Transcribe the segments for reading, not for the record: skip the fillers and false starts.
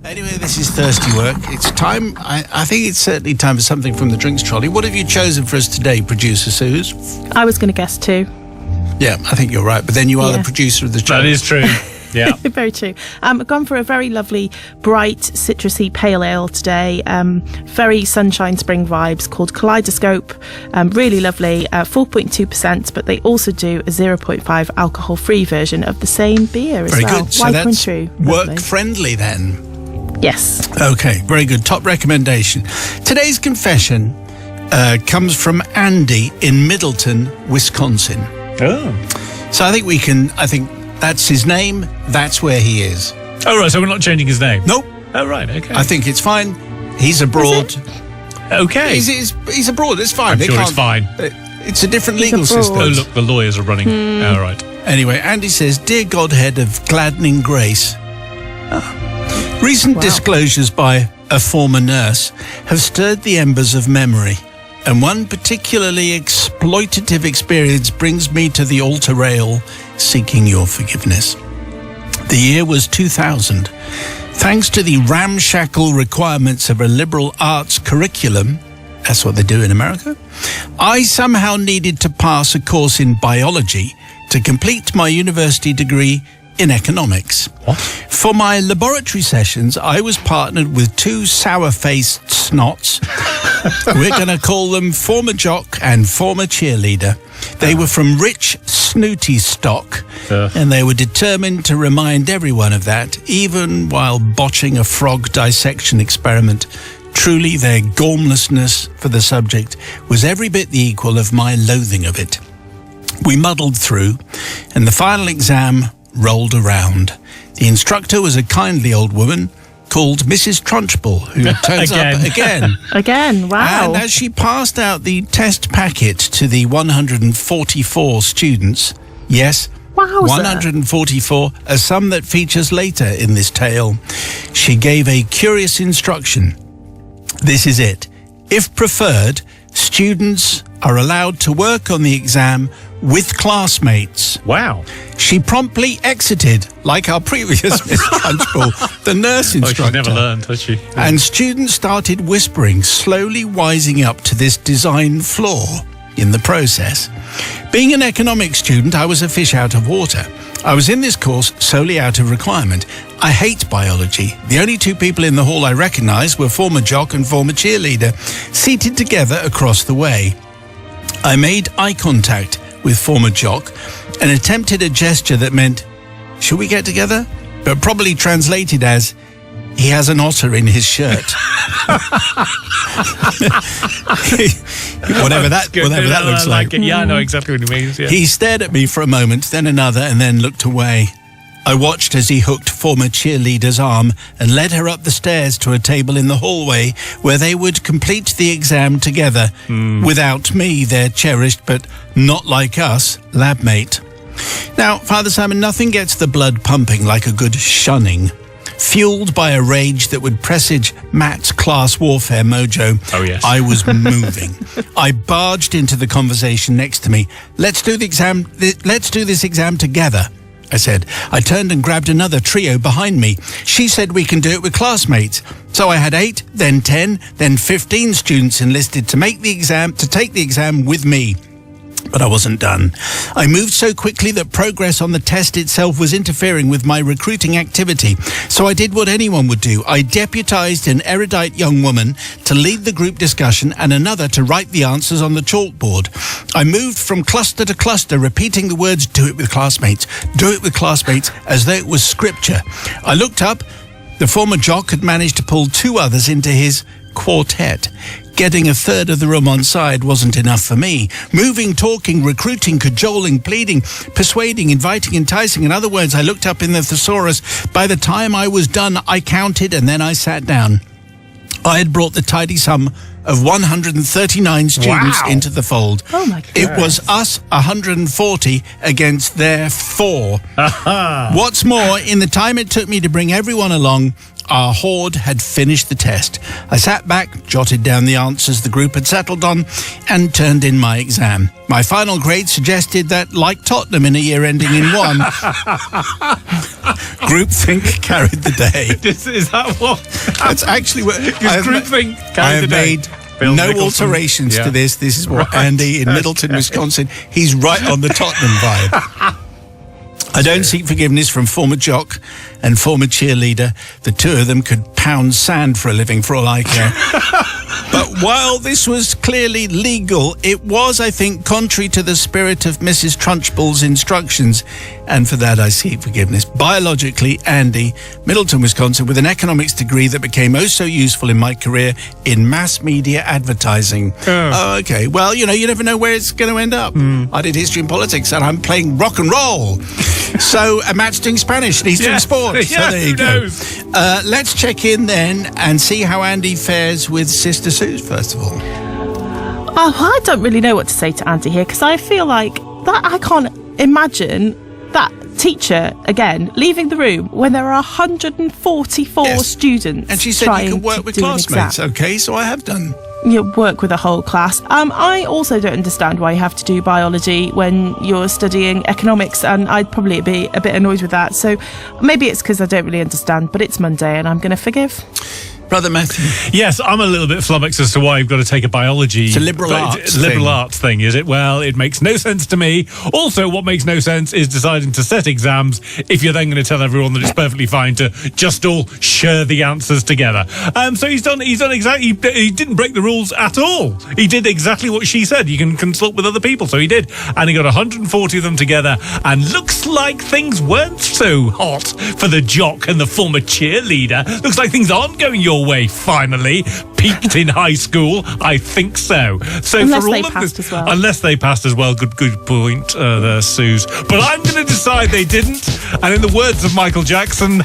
Anyway, this is Thirsty Work. It's time, I think it's certainly time for something from the drinks trolley. What have you chosen for us today, producer Suze? I was going to guess 2. Yeah, I think you're right. But then you are the producer of the show. That is true. Yeah. Very true. I've gone for a very lovely, bright, citrusy pale ale today. Very sunshine spring vibes, called Kaleidoscope. Really lovely. 4.2%, but they also do a 0.5 alcohol-free version of the same beer as very well. Good. So that's work-friendly then. Yes. Okay, very good. Top recommendation. Today's confession comes from Andy in Middleton, Wisconsin. Oh. So I think that's his name. That's where he is. Oh, right. So we're not changing his name? Nope. Oh, right. Okay. I think it's fine. He's abroad. Okay. He's abroad. It's fine. I'm sure it's fine. It's a different legal system. Oh, look, the lawyers are running. All right. Anyway, Andy says, Dear Godhead of gladdening grace, recent disclosures by a former nurse have stirred the embers of memory, and one particularly exploitative experience brings me to the altar rail seeking your forgiveness. The year was 2000. Thanks to the ramshackle requirements of a liberal arts curriculum, that's what they do in America, I somehow needed to pass a course in biology to complete my university degree in economics. What? For my laboratory sessions, I was partnered with 2 sour-faced snots. We're going to call them former jock and former cheerleader. They were from rich, snooty stock, and they were determined to remind everyone of that, even while botching a frog dissection experiment. Truly, their gormlessness for the subject was every bit the equal of my loathing of it. We muddled through, and the final exam rolled around. The instructor was a kindly old woman called Mrs. Trunchbull, who turns up again. Again, wow. And as she passed out the test packet to the 144 students, yes, Wowza. 144, a sum that features later in this tale, she gave a curious instruction. This is it. If preferred, students are allowed to work on the exam with classmates. Wow. She promptly exited, like our previous Miss Trunchbull, the nurse instructor. Oh, she's never learned, has she? And students started whispering, slowly wising up to this design flaw in the process. Being an economics student, I was a fish out of water. I was in this course solely out of requirement. I hate biology. The only 2 people in the hall I recognised were former jock and former cheerleader, seated together across the way. I made eye contact with former jock and attempted a gesture that meant, should we get together? But probably translated as, he has an otter in his shirt. whatever that looks like. Yeah, I know exactly what he means. Yeah. He stared at me for a moment, then another, and then looked away. I watched as he hooked former cheerleader's arm and led her up the stairs to a table in the hallway where they would complete the exam together without me, their cherished but not like us lab mate. Now, Father Simon, nothing gets the blood pumping like a good shunning. Fueled by a rage that would presage Matt's class warfare mojo, I was moving. I barged into the conversation next to me. Let's do this exam together, I said. I turned and grabbed another trio behind me. She said we can do it with classmates. So I had 8, then 10, then 15 students enlisted to take the exam with me. But I wasn't done. I moved so quickly that progress on the test itself was interfering with my recruiting activity. So I did what anyone would do. I deputized an erudite young woman to lead the group discussion and another to write the answers on the chalkboard. I moved from cluster to cluster, repeating the words, do it with classmates, as though it was scripture. I looked up. The former jock had managed to pull 2 others into his quartet. Getting a third of the room on side wasn't enough for me. Moving, talking, recruiting, cajoling, pleading, persuading, inviting, enticing. In other words, I looked up in the thesaurus. By the time I was done, I counted and then I sat down. I had brought the tidy sum of 139 students into the fold. Oh my God. It was us 140 against their 4. What's more, in the time it took me to bring everyone along, our horde had finished the test. I sat back, jotted down the answers the group had settled on, and turned in my exam. My final grade suggested that, like Tottenham in a year ending in 1, groupthink carried the day. Is that what? That's actually what groupthink I carried the have day. made. Bill No Nicholson. alterations Yeah. to this. This is what Right. Andy in Middleton, Wisconsin. He's right on the Tottenham vibe. I don't seek forgiveness from former jock and former cheerleader. The two of them could pound sand for a living, for all I care. But while this was clearly legal, it was, I think, contrary to the spirit of Mrs. Trunchbull's instructions, and for that I seek forgiveness. Biologically, Andy, Middleton, Wisconsin, with an economics degree that became oh so useful in my career in mass media advertising. Oh, okay. Well, you never know where it's going to end up. I did history and politics, and I'm playing rock and roll. So Matt's doing Spanish and he's doing sports. Yeah, so there you who go. knows? Let's check in then and see how Andy fares with Sister Sue's, first of all. Oh, I don't really know what to say to Andy here, because I feel like that I can't imagine that teacher again leaving the room when there are 144 Yes. students. And she said you can work with classmates. Okay, so I have done. You work with a whole class. I also don't understand why you have to do biology when you're studying economics, and I'd probably be a bit annoyed with that. So maybe it's because I don't really understand, but it's Monday and I'm going to forgive. Brother Matthew. Yes, I'm a little bit flummoxed as to why you've got to take a biology. It's a liberal arts thing. Is it? Well, it makes no sense to me. Also, what makes no sense is deciding to set exams if you're then going to tell everyone that it's perfectly fine to just all share the answers together. So he's done exactly. He didn't break the rules at all. He did exactly what she said. You can consult with other people, so he did, and he got 140 of them together. And looks like things weren't so hot for the jock and the former cheerleader. Looks like things aren't going your way, finally. Peaked in high school, I think so. So Unless for all they of passed this, as well. unless they passed as well, good point there, Suze. But I'm going to decide they didn't. And in the words of Michael Jackson,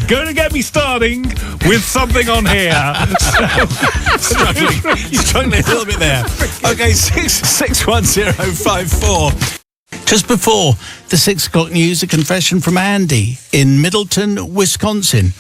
going to get me starting with something on here. Struggling a little bit there. Okay, 61054. Just before the 6 o'clock news, a confession from Andy in Middleton, Wisconsin.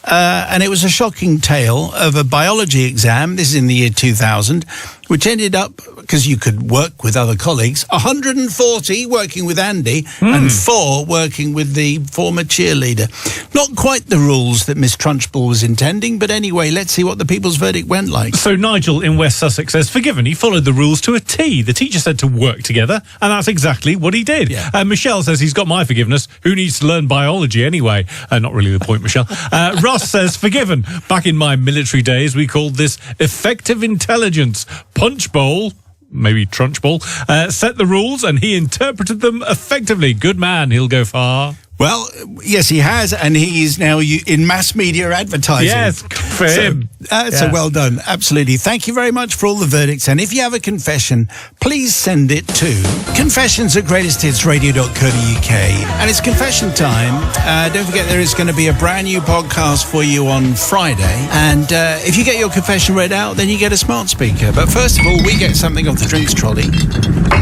And it was a shocking tale of a biology exam. This is in the year 2000, which ended up, because you could work with other colleagues, 140 working with Andy and 4 working with the former cheerleader. Not quite the rules that Miss Trunchbull was intending, but anyway, let's see what the people's verdict went like. So Nigel in West Sussex says, forgiven, he followed the rules to a T. The teacher said to work together, and that's exactly what he did. Yeah. Michelle says he's got my forgiveness. Who needs to learn biology anyway? Not really the point, Michelle. Ross says, forgiven. Back in my military days, we called this effective intelligence. Punch bowl, maybe Trunchbull, set the rules and he interpreted them effectively. Good man, he'll go far. Well, yes, he has, and he is now in mass media advertising. Yes, good for him. So well done. Absolutely. Thank you very much for all the verdicts. And if you have a confession, please send it to confessions@greatesthitsradio.co.uk. And it's confession time. Don't forget there is going to be a brand new podcast for you on Friday. And if you get your confession read out, then you get a smart speaker. But first of all, we get something off the drinks trolley,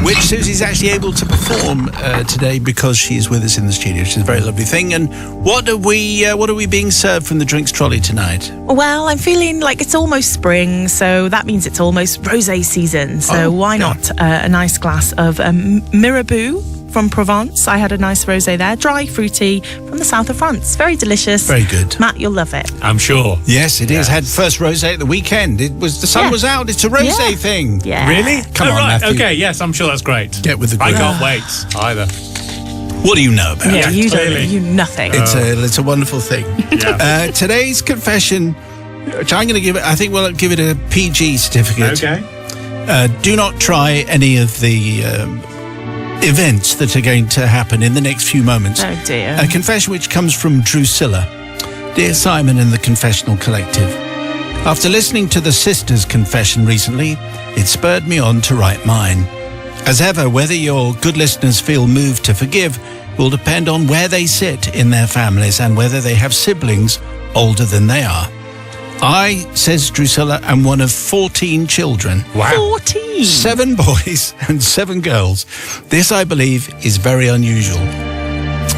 which Susie's actually able to perform today because she's with us in the studio. She's a very lovely thing. And what are we being served from the drinks trolley tonight? Well, I'm feeling like it's almost spring, so that means it's almost rosé season. So why not a nice glass of Mirabeau from Provence. I had a nice rosé there, dry, fruity, from the south of France. Very delicious. Very good. Matt, you'll love it. I'm sure. Yes, it is. Had first rosé at the weekend. The sun was out. It's a rosé thing. Yeah. Really? Come on, right. Matthew. Okay, yes, I'm sure that's great. Get with the I group. can't wait either. What do you know about Yeah, it? you clearly. don't. You nothing. It's a wonderful thing. Yeah. Today's confession, which I'm going to give it, I think we'll give it a PG certificate. Okay. Do not try any of the events that are going to happen in the next few moments. Oh dear. A confession which comes from Drusilla. Dear Simon and the Confessional Collective, after listening to the sisters' confession recently, it spurred me on to write mine. As ever, whether your good listeners feel moved to forgive will depend on where they sit in their families and whether they have siblings older than they are. I, says Drusilla, am one of 14 children. Wow. 14. 7 boys and 7 girls. This, I believe, is very unusual.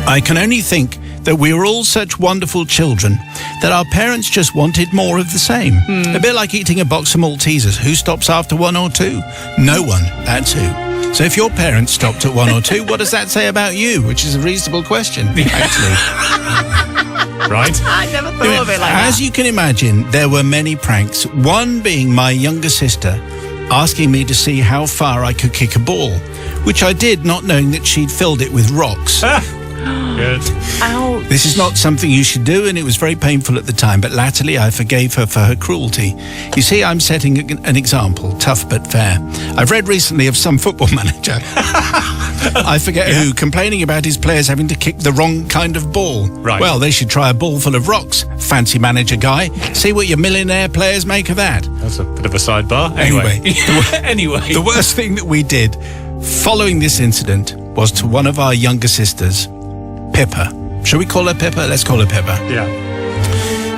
I can only think that we were all such wonderful children that our parents just wanted more of the same. A bit like eating a box of Maltesers. Who stops after 1 or 2? No one. That's who. So if your parents stopped at 1 or 2, what does that say about you? Which is a reasonable question, actually. Right? I never thought of it like As you can imagine, there were many pranks. One being my younger sister asking me to see how far I could kick a ball, which I did, not knowing that she'd filled it with rocks. Good. Ouch. This is not something you should do, and it was very painful at the time, but latterly I forgave her for her cruelty. You see, I'm setting an example, tough but fair. I've read recently of some football manager, I forget who, complaining about his players having to kick the wrong kind of ball. Right. Well, they should try a ball full of rocks, fancy manager guy. See what your millionaire players make of that. That's a bit of a sidebar. Anyway. Anyway. The worst thing that we did following this incident was to one of our younger sisters, Pippa. Shall we call her Pippa? Let's call her Pippa. Yeah.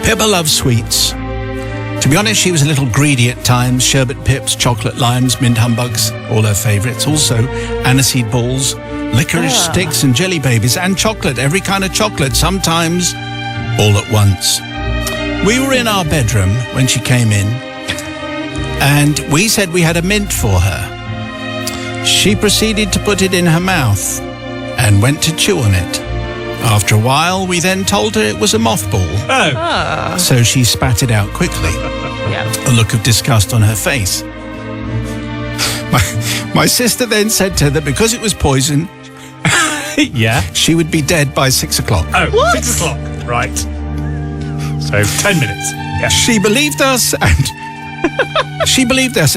Pippa loves sweets. To be honest, she was a little greedy at times. Sherbet pips, chocolate limes, mint humbugs, all her favourites. Also, aniseed balls, licorice sticks and jelly babies, and chocolate, every kind of chocolate, sometimes all at once. We were in our bedroom when she came in, and we said we had a mint for her. She proceeded to put it in her mouth and went to chew on it. After a while, we then told her it was a mothball. Oh. So she spat it out quickly, a look of disgust on her face. My sister then said to her that because it was poison, Yeah. she would be dead by 6 o'clock. Oh, 6 o'clock. Right. So 10 minutes. Yeah. She believed us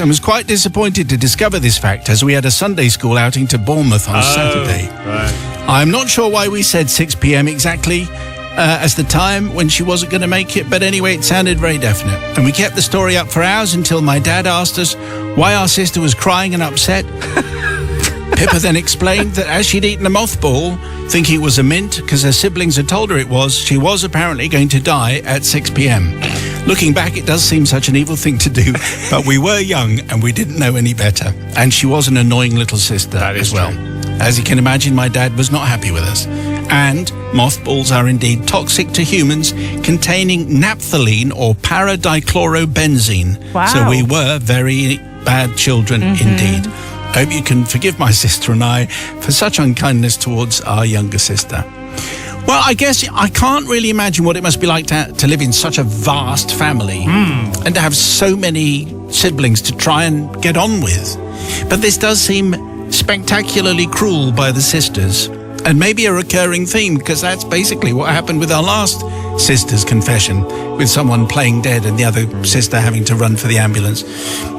and was quite disappointed to discover this fact, as we had a Sunday school outing to Bournemouth on Saturday. Right. I'm not sure why we said 6 p.m. exactly as the time when she wasn't going to make it, but anyway, it sounded very definite. And we kept the story up for hours until my dad asked us why our sister was crying and upset. Pippa then explained that as she'd eaten a mothball, thinking it was a mint because her siblings had told her it was, she was apparently going to die at 6 p.m. Looking back, it does seem such an evil thing to do, but we were young and we didn't know any better. And she was an annoying little sister as well. True. As you can imagine, my dad was not happy with us. And mothballs are indeed toxic to humans, containing naphthalene or paradichlorobenzene. Wow. So we were very bad children indeed. I hope you can forgive my sister and I for such unkindness towards our younger sister. Well, I guess I can't really imagine what it must be like to live in such a vast family and to have so many siblings to try and get on with. But this does seem spectacularly cruel by the sisters, and maybe a recurring theme, because that's basically what happened with our last sister's confession, with someone playing dead and the other sister having to run for the ambulance.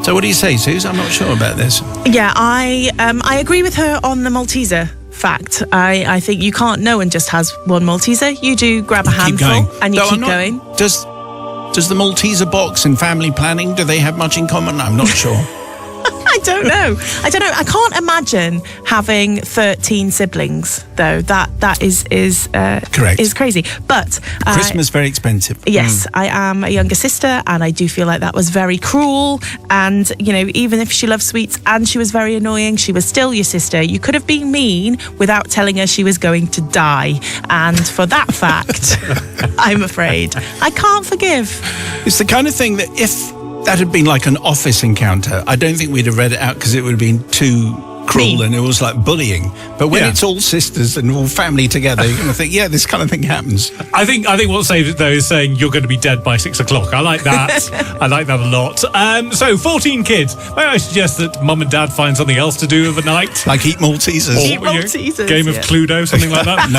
So what do you say, Suze? I'm not sure about this. Yeah, I agree with her on the Malteser fact. I think you can't, no one just has one Malteser. You do grab a handful and you keep going. Does the Malteser box and family planning, do they have much in common? I'm not sure. I don't know. I can't imagine having 13 siblings, though. That is Correct. is crazy. But Christmas very expensive. yes, I am a younger sister, and I do feel like that was very cruel. And you know, even if she loved sweets and she was very annoying, she was still your sister. You could have been mean without telling her she was going to die. And for that fact, I'm afraid I can't forgive. It's the kind of thing that if that had been like an office encounter, I don't think we'd have read it out because it would have been too cruel and it was like bullying. But when it's all sisters and all family together, you're going to think, yeah, this kind of thing happens. I think what saved it, though, is saying you're going to be dead by 6 o'clock. I like that. I like that a lot. So, 14 kids. May I suggest that mum and dad find something else to do of the night? Like eat Maltesers. Or, Eat Maltesers, game of Cluedo, something like that?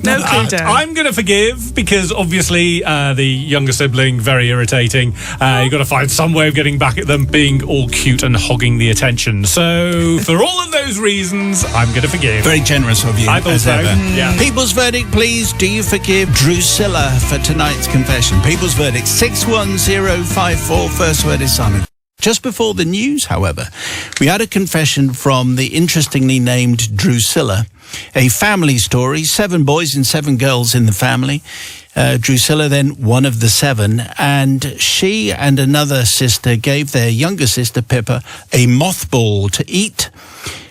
No Cluedo. I'm going to forgive because obviously the younger sibling, very irritating. You've got to find some way of getting back at them, being all cute and hogging the attention. So, for all of those reasons, I'm going to forgive. Very generous of you, I thought as so. ever. Yeah. People's verdict, please. Do you forgive Drusilla for tonight's confession? People's verdict, 61054. First word is Simon. Just before the news, however, we had a confession from the interestingly named Drusilla. A family story, 7 boys and 7 girls in the family. Drusilla then one of the 7, and she and another sister gave their younger sister Pippa a mothball to eat.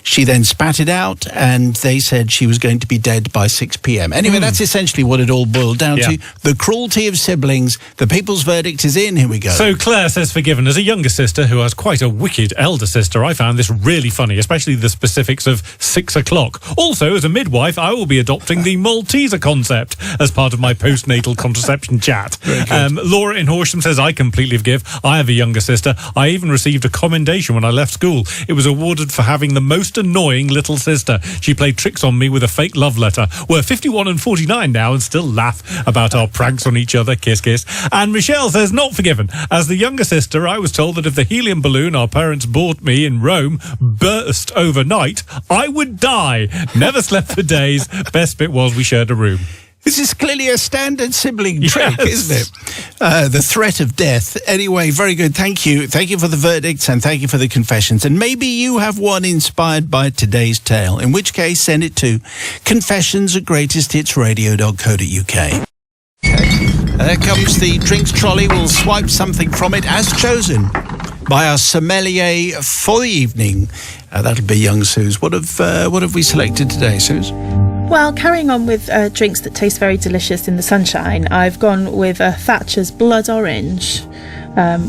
She then spat it out, and they said she was going to be dead by 6 p.m. Anyway, that's essentially what it all boiled down to. The cruelty of siblings. The people's verdict is in. Here we go. So Claire says, forgiven. As a younger sister who has quite a wicked elder sister, I found this really funny, especially the specifics of 6 o'clock. Also, as a midwife, I will be adopting the Malteser concept as part of my postnatal contraception chat. Laura in Horsham says, I completely forgive. I have a younger sister. I even received a commendation when I left school. It was awarded for having the most annoying little sister. She played tricks on me with a fake love letter. We're 51 and 49 now and still laugh about our pranks on each other. Kiss, kiss. And Michelle says, not forgiven. As the younger sister, I was told that if the helium balloon our parents bought me in Rome burst overnight, I would die. Never slept for days. Best bit was we shared a room. This is clearly a standard sibling trick, isn't it? The threat of death. Anyway, very good. Thank you. Thank you for the verdicts and thank you for the confessions. And maybe you have one inspired by today's tale, in which case send it to confessions@greatesthitsradio.co.uk. There comes the drinks trolley. We'll swipe something from it as chosen by our sommelier for the evening. That'll be young Suze. What have we selected today, Suze? Well, carrying on with drinks that taste very delicious in the sunshine, I've gone with a Thatcher's Blood Orange,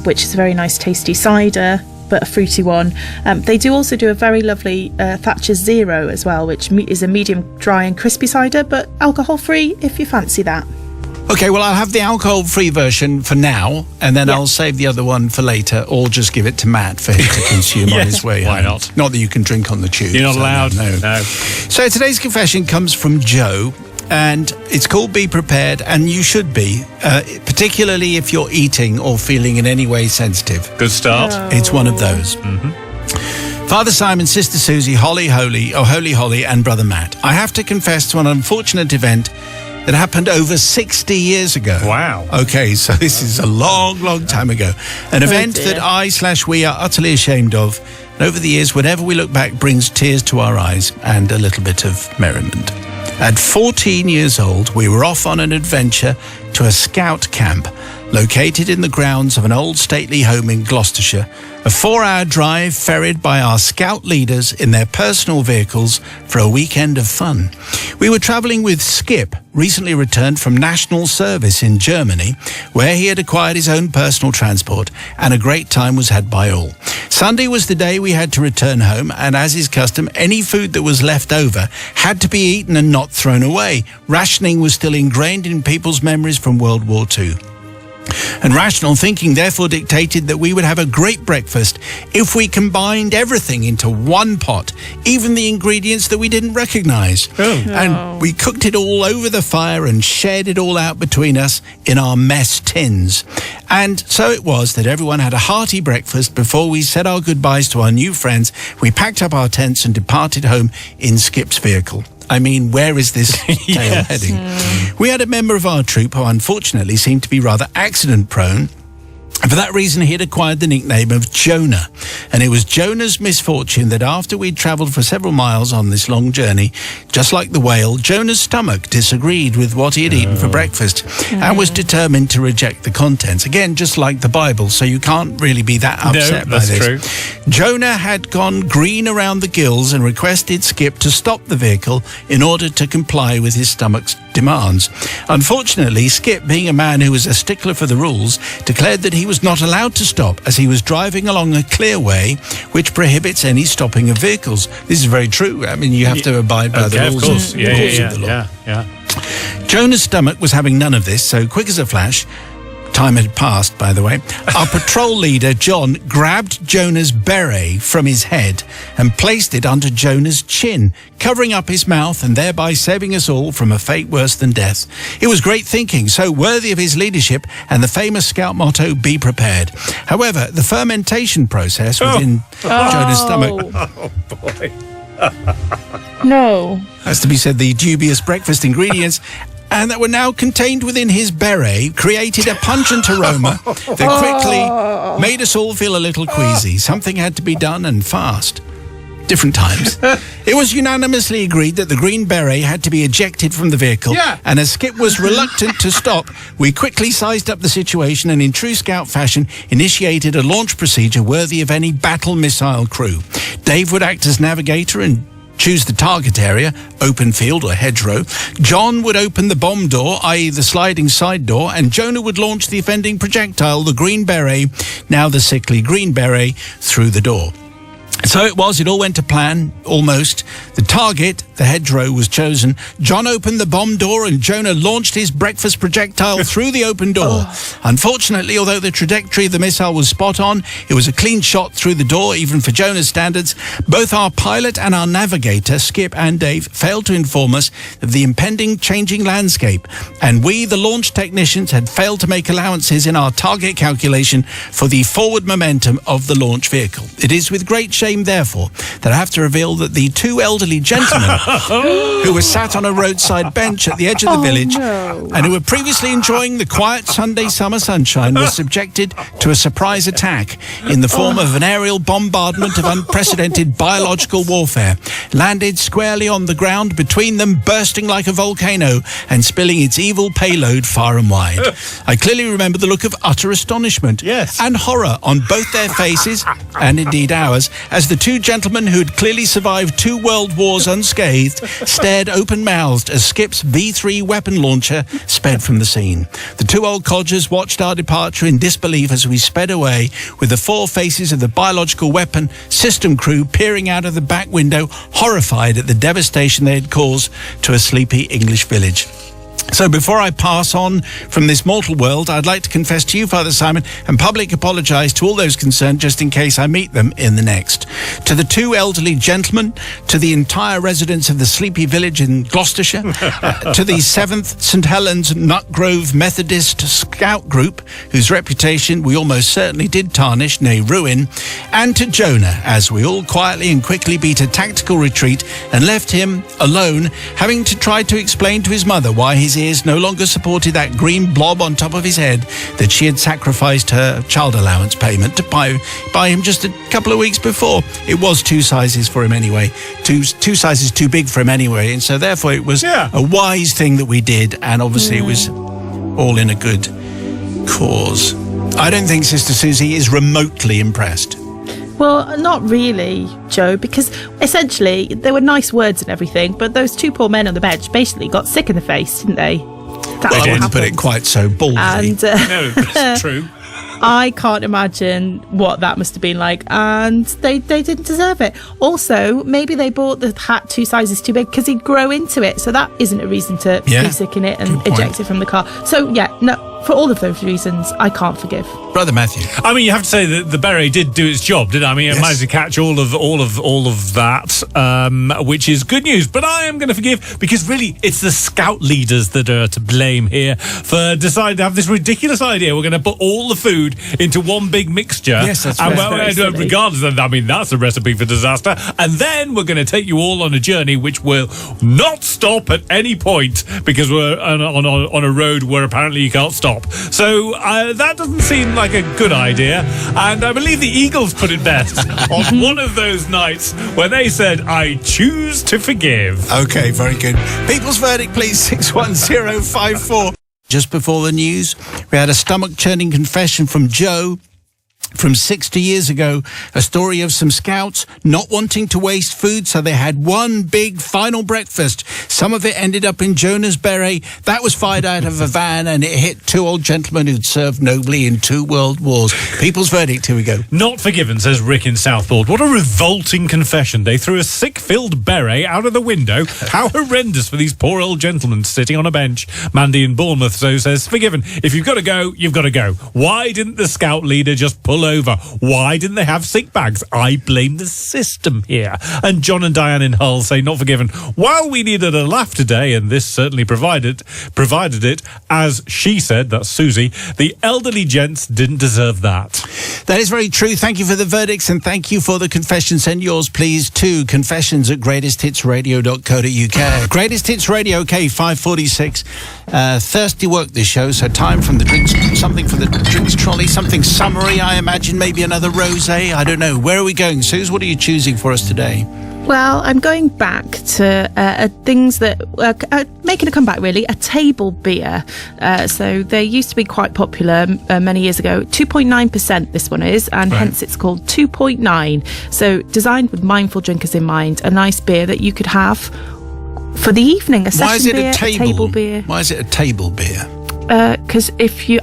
which is a very nice tasty cider, but a fruity one. They do also do a very lovely Thatcher's Zero as well, which is a medium dry and crispy cider, but alcohol-free if you fancy that. Okay, well, I'll have the alcohol-free version for now, and then I'll save the other one for later, or just give it to Matt for him to consume on his way home. Why not? Not that you can drink on the tube. You're not allowed. No. So today's confession comes from Joe, and it's called Be Prepared, and you should be, particularly if you're eating or feeling in any way sensitive. Good start. It's one of those. Father Simon, Sister Susie, Holy Holly, and Brother Matt. I have to confess to an unfortunate event that happened over 60 years ago. Wow. Okay, so this is a long, long time ago. An event that we are utterly ashamed of. And over the years, whenever we look back, brings tears to our eyes and a little bit of merriment. At 14 years old, we were off on an adventure to a scout camp located in the grounds of an old stately home in Gloucestershire. A 4-hour drive ferried by our scout leaders in their personal vehicles for a weekend of fun. We were travelling with Skip, recently returned from national service in Germany, where he had acquired his own personal transport, and a great time was had by all. Sunday was the day we had to return home, and as is custom, any food that was left over had to be eaten and not thrown away. Rationing was still ingrained in people's memories from World War II. And rational thinking therefore dictated that we would have a great breakfast if we combined everything into one pot, even the ingredients that we didn't recognise. And we cooked it all over the fire and shared it all out between us in our mess tins. And so it was that everyone had a hearty breakfast before we said our goodbyes to our new friends. We packed up our tents and departed home in Skip's vehicle. I mean, where is this tale heading? We had a member of our troop who unfortunately seemed to be rather accident-prone. And for that reason, he had acquired the nickname of Jonah. And it was Jonah's misfortune that after we'd travelled for several miles on this long journey, just like the whale, Jonah's stomach disagreed with what he had eaten for breakfast and was determined to reject the contents. Again, just like the Bible, so you can't really be that upset by this. True. Jonah had gone green around the gills and requested Skip to stop the vehicle in order to comply with his stomach's demands. Unfortunately, Skip, being a man who was a stickler for the rules, declared that he was not allowed to stop as he was driving along a clear way which prohibits any stopping of vehicles. This is very true. I mean, you have to abide by the rules. Of course. Of the law. Yeah. Jonah's stomach was having none of this, so quick as a flash, time had passed, by the way, our patrol leader, John, grabbed Jonah's beret from his head and placed it under Jonah's chin, covering up his mouth and thereby saving us all from a fate worse than death. It was great thinking, so worthy of his leadership and the famous scout motto, be prepared. However, the fermentation process within Jonah's stomach... Oh, boy. No. Has to be said, the dubious breakfast ingredients... and that were now contained within his beret, created a pungent aroma that quickly made us all feel a little queasy. Something had to be done, and fast. different times. It was unanimously agreed that the Green Beret had to be ejected from the vehicle, and as Skip was reluctant to stop, we quickly sized up the situation and in true Scout fashion initiated a launch procedure worthy of any battle missile crew. Dave would act as navigator and choose the target area, open field or hedgerow. John would open the bomb door, i.e. the sliding side door, and Jonah would launch the offending projectile, the Green Beret, now the sickly Green Beret, through the door. So it all went to plan, almost. The target, the hedgerow, was chosen. John opened the bomb door and Jonah launched his breakfast projectile through the open door. Unfortunately, although the trajectory of the missile was spot on, it was a clean shot through the door, even for Jonah's standards. Both our pilot and our navigator, Skip and Dave, failed to inform us of the impending changing landscape, and we, the launch technicians, had failed to make allowances in our target calculation for the forward momentum of the launch vehicle. It is with great shame, therefore, that I have to reveal that the two elderly gentlemen who were sat on a roadside bench at the edge of the village and who were previously enjoying the quiet Sunday summer sunshine were subjected to a surprise attack in the form of an aerial bombardment of unprecedented biological warfare, landed squarely on the ground between them, bursting like a volcano and spilling its evil payload far and wide. I clearly remember the look of utter astonishment and horror on both their faces, and indeed ours, as the two gentlemen who'd clearly survived 2 world wars unscathed stared open-mouthed as Skip's V3 weapon launcher sped from the scene. The 2 old codgers watched our departure in disbelief as we sped away, with the 4 faces of the biological weapon system crew peering out of the back window, horrified at the devastation they had caused to a sleepy English village. So before I pass on from this mortal world, I'd like to confess to you, Father Simon, and publicly apologise to all those concerned, just in case I meet them in the next. To the 2 elderly gentlemen, to the entire residents of the sleepy village in Gloucestershire, to the 7th St Helens Nutgrove Methodist Scout Group, whose reputation we almost certainly did tarnish, nay ruin, and to Jonah, as we all quietly and quickly beat a tactical retreat and left him alone, having to try to explain to his mother why his ears no longer supported that green blob on top of his head that she had sacrificed her child allowance payment to buy him just a couple of weeks before. It was 2 sizes for him anyway, two sizes too big for him anyway, and so therefore it was a wise thing that we did, and obviously it was all in a good cause. I don't think Sister Susie is remotely impressed. Well, not really, Joe, because essentially there were nice words and everything, but those 2 poor men on the bench basically got sick in the face, didn't they? That's I wouldn't put it quite so boldly. And, No, that's true. I can't imagine what that must have been like, and they didn't deserve it. Also, maybe they bought the hat 2 sizes too big because he'd grow into it, so that isn't a reason to be sick in it and eject it from the car. So, for all of those reasons, I can't forgive. Brother Matthew. I mean, you have to say that the beret did do its job, didn't it? I mean, it managed to catch all of that, which is good news. But I am going to forgive, because really, it's the scout leaders that are to blame here for deciding to have this ridiculous idea. We're going to put all the food into one big mixture. Yes, that's and right. regardless of that, I mean, that's a recipe for disaster. And then we're going to take you all on a journey which will not stop at any point, because we're on a road where apparently you can't stop. So that doesn't seem like a good idea, and I believe the Eagles put it best on one of those nights when they said, "I choose to forgive." Okay, very good. People's verdict, please, 61054. Just before the news, we had a stomach-churning confession from Joe from 60 years ago, a story of some scouts not wanting to waste food, so they had one big final breakfast. Some of it ended up in Jonah's beret. That was fired out of a van, and it hit 2 old gentlemen who'd served nobly in 2 world wars. People's verdict, here we go. Not forgiven, says Rick in Southport. What a revolting confession. They threw a sick-filled beret out of the window. How horrendous for these poor old gentlemen sitting on a bench. Mandy in Bournemouth says, forgiven. If you've got to go, you've got to go. Why didn't the scout leader just pull over? Why didn't they have sick bags? I blame the system here. And John and Diane in Hull say, not forgiven. While we needed a laugh today, and this certainly provided it, as she said, that's Susie, the elderly gents didn't deserve that. That is very true. Thank you for the verdicts, and thank you for the confessions. Send yours, please, to confessions@greatesthitsradio.co.uk. Greatest Hits Radio, K546. Thirsty work this show, so time from the drinks, something for the drinks traditionally? Something summery, I imagine, maybe another rosé. I don't know. Where are we going? Suze, what are you choosing for us today? Well, I'm going back to things that are making a comeback, really. A table beer. So they used to be quite popular many years ago. 2.9% this one is, and hence it's called 2.9. So designed with mindful drinkers in mind. A nice beer that you could have for the evening. A session beer, a table beer. Why is it a table beer? Because if you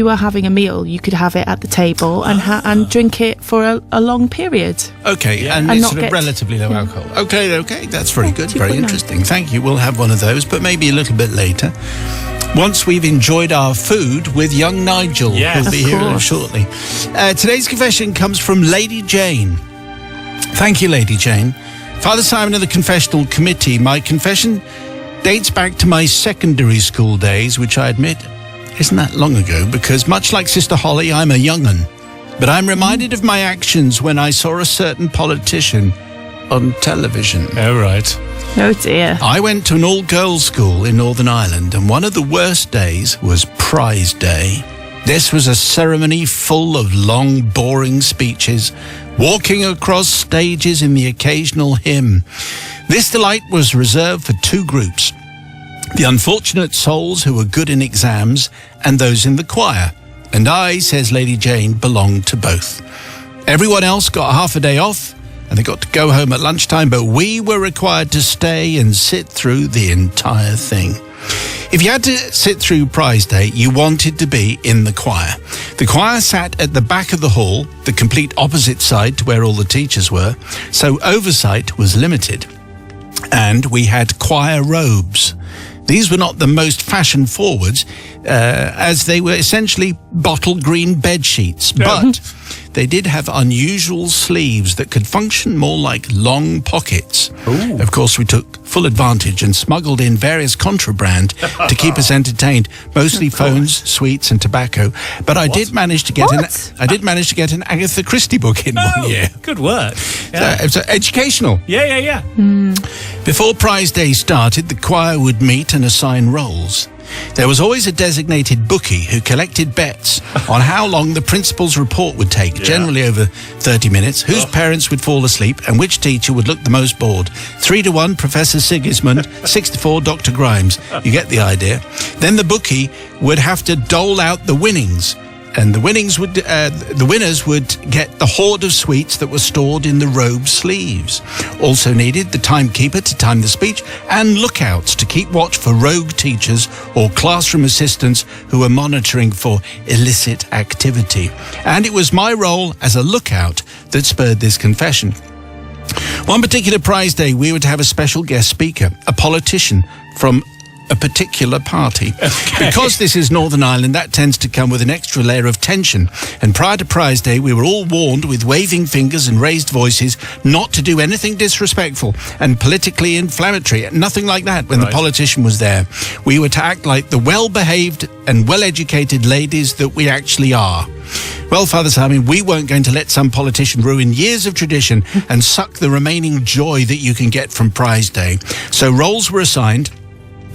are having a meal, you could have it at the table and drink it for a long period. Okay, and it's sort of relatively low alcohol. Okay, that's very good, very interesting. Thank you. We'll have one of those, but maybe a little bit later. Once we've enjoyed our food with young Nigel, who'll be here shortly. Today's confession comes from Lady Jane. Thank you, Lady Jane. Father Simon of the Confessional Committee, my confession dates back to my secondary school days, which I admit isn't that long ago, because much like Sister Holly, I'm a young'un. But I'm reminded of my actions when I saw a certain politician on television. Oh, right. Oh, dear. I went to an all-girls school in Northern Ireland, and one of the worst days was Prize Day. This was a ceremony full of long, boring speeches, walking across stages in the occasional hymn. This delight was reserved for two groups: the unfortunate souls who were good in exams and those in the choir. And I, says Lady Jane, belonged to both. Everyone else got half a day off and they got to go home at lunchtime, but we were required to stay and sit through the entire thing. If you had to sit through Prize Day, you wanted to be in the choir. The choir sat at the back of the hall, the complete opposite side to where all the teachers were, so oversight was limited. And we had choir robes. These were not the most fashion forwards, as they were essentially bottle green bed sheets, but they did have unusual sleeves that could function more like long pockets. Ooh. Of course, we took full advantage and smuggled in various contraband to keep us entertained, mostly phones, sweets, and tobacco. But I did manage to get an Agatha Christie book in 1 year. Good work. Yeah. So it was educational. Yeah. Before Prize Day started, the choir would meet and assign roles. There was always a designated bookie who collected bets on how long the principal's report would take, generally over 30 minutes, whose parents would fall asleep, and which teacher would look the most bored. 3-1, Professor Sigismund, 6-4, Dr. Grimes. You get the idea. Then the bookie would have to dole out the winnings, and the winners would get the hoard of sweets that were stored in the robe sleeves. Also needed the timekeeper to time the speech, and lookouts to keep watch for rogue teachers or classroom assistants who were monitoring for illicit activity. And it was my role as a lookout that spurred this confession. One particular Prize Day, we would have a special guest speaker, a politician from a particular party. Okay. Because this is Northern Ireland, that tends to come with an extra layer of tension. And prior to Prize Day, we were all warned with waving fingers and raised voices not to do anything disrespectful and politically inflammatory. Nothing like that when the politician was there. We were to act like the well-behaved and well-educated ladies that we actually are. Well, Father Simon, we weren't going to let some politician ruin years of tradition and suck the remaining joy that you can get from Prize Day. So roles were assigned,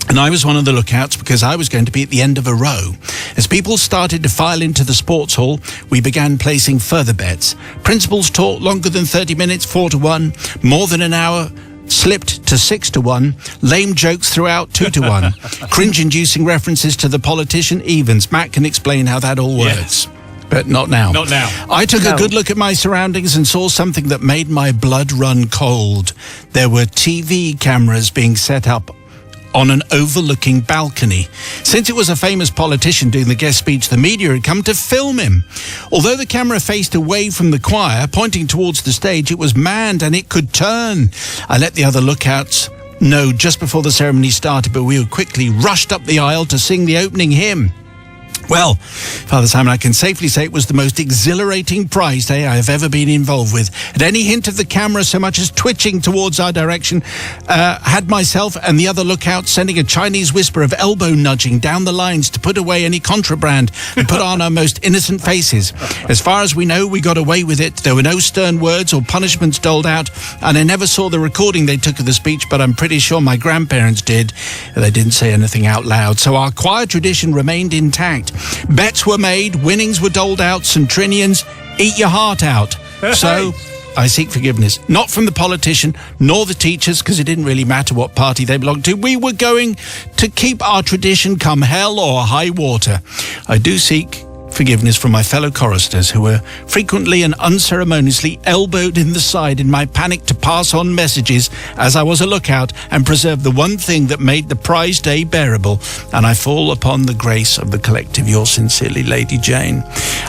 and I was one of the lookouts because I was going to be at the end of a row. As people started to file into the sports hall, we began placing further bets. Principals talk longer than 30 minutes, 4-1. More than an hour, slipped to 6-1. Lame jokes throughout, 2-1. Cringe-inducing references to the politician, evens. Matt can explain how that all works. Yes. But not now. Not now. I took a good look at my surroundings and saw something that made my blood run cold. There were TV cameras being set up on an overlooking balcony. Since it was a famous politician doing the guest speech, the media had come to film him. Although the camera faced away from the choir, pointing towards the stage, it was manned and it could turn. I let the other lookouts know just before the ceremony started, but we were quickly rushed up the aisle to sing the opening hymn. Well, Father Simon, I can safely say it was the most exhilarating Prize Day I have ever been involved with. At any hint of the camera so much as twitching towards our direction, had myself and the other lookouts sending a Chinese whisper of elbow nudging down the lines to put away any contraband and put on our most innocent faces. As far as we know, we got away with it. There were no stern words or punishments doled out, and I never saw the recording they took of the speech, but I'm pretty sure my grandparents did. They didn't say anything out loud, so our choir tradition remained intact. fact. Bets were made, winnings were doled out, centrinians, eat your heart out. So I seek forgiveness, not from the politician nor the teachers, because it didn't really matter what party they belonged to. We were going to keep our tradition come hell or high water. I do seek forgiveness from my fellow choristers who were frequently and unceremoniously elbowed in the side in my panic to pass on messages as I was a lookout and preserve the one thing that made the prize day bearable, and I fall upon the grace of the collective. Yours sincerely, Lady Jane.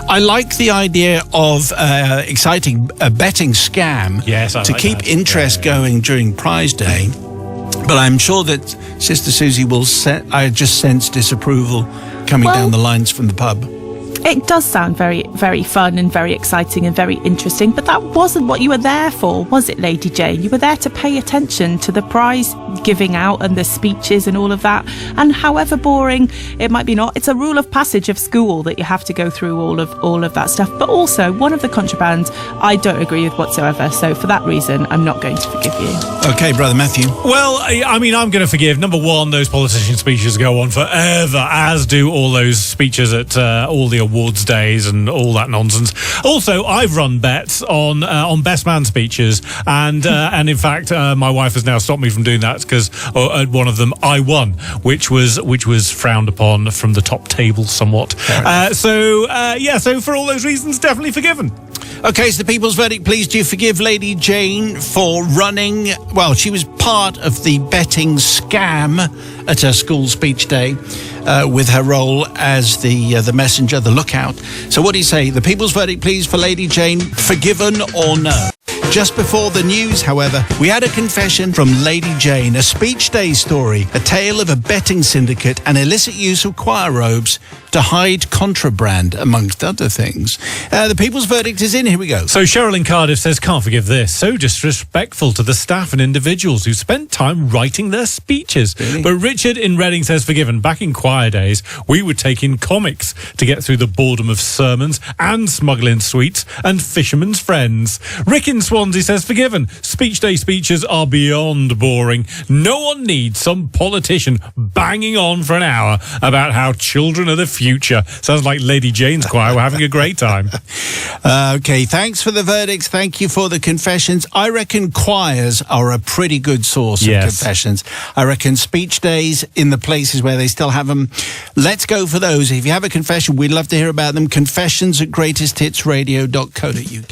I like the idea of exciting a betting scam to keep interest going during prize day. But I'm sure that Sister Susie will I just sense disapproval coming down the lines from the pub. It does sound very, very fun and very exciting and very interesting, but that wasn't what you were there for, was it, Lady Jane? You were there to pay attention to the prize giving out and the speeches and all of that. And however boring it might be, not, it's a rule of passage of school that you have to go through all of that stuff. But also, one of the contraband I don't agree with whatsoever. So for that reason, I'm not going to forgive you. Okay, Brother Matthew. Well, I mean, I'm going to forgive. Number one, those politician speeches go on forever, as do all those speeches at all the awards days and all that nonsense. Also, I've run bets on best man speeches, and in fact, my wife has now stopped me from doing that because at one of them I won, which was frowned upon from the top table somewhat. So for all those reasons, definitely forgiven. Okay, so the people's verdict, please. Do you forgive Lady Jane for running? Well, she was part of the betting scam at her school speech day with her role as the messenger, the lookout. So what do you say? The people's verdict, please, for Lady Jane, forgiven or no? Just before the news, however, we had a confession from Lady Jane, a speech day story, a tale of a betting syndicate and illicit use of choir robes to hide contraband, amongst other things. The people's verdict is in. Here we go. So Cheryl in Cardiff says, can't forgive this. So disrespectful to the staff and individuals who spent time writing their speeches. Really? But Richard in Reading says, forgiven. Back in choir days, we would take in comics to get through the boredom of sermons and smuggling sweets and fishermen's friends. Rick in Swansea says, forgiven. Speech day speeches are beyond boring. No one needs some politician banging on for an hour about how children are the future. Sounds like Lady Jane's choir were having a great time. Okay, thanks for the verdicts. Thank you for the confessions. I reckon choirs are a pretty good source of confessions. I reckon speech days in the places where they still have them. Let's go for those. If you have a confession, we'd love to hear about them. Confessions@greatesthitsradio.co.uk.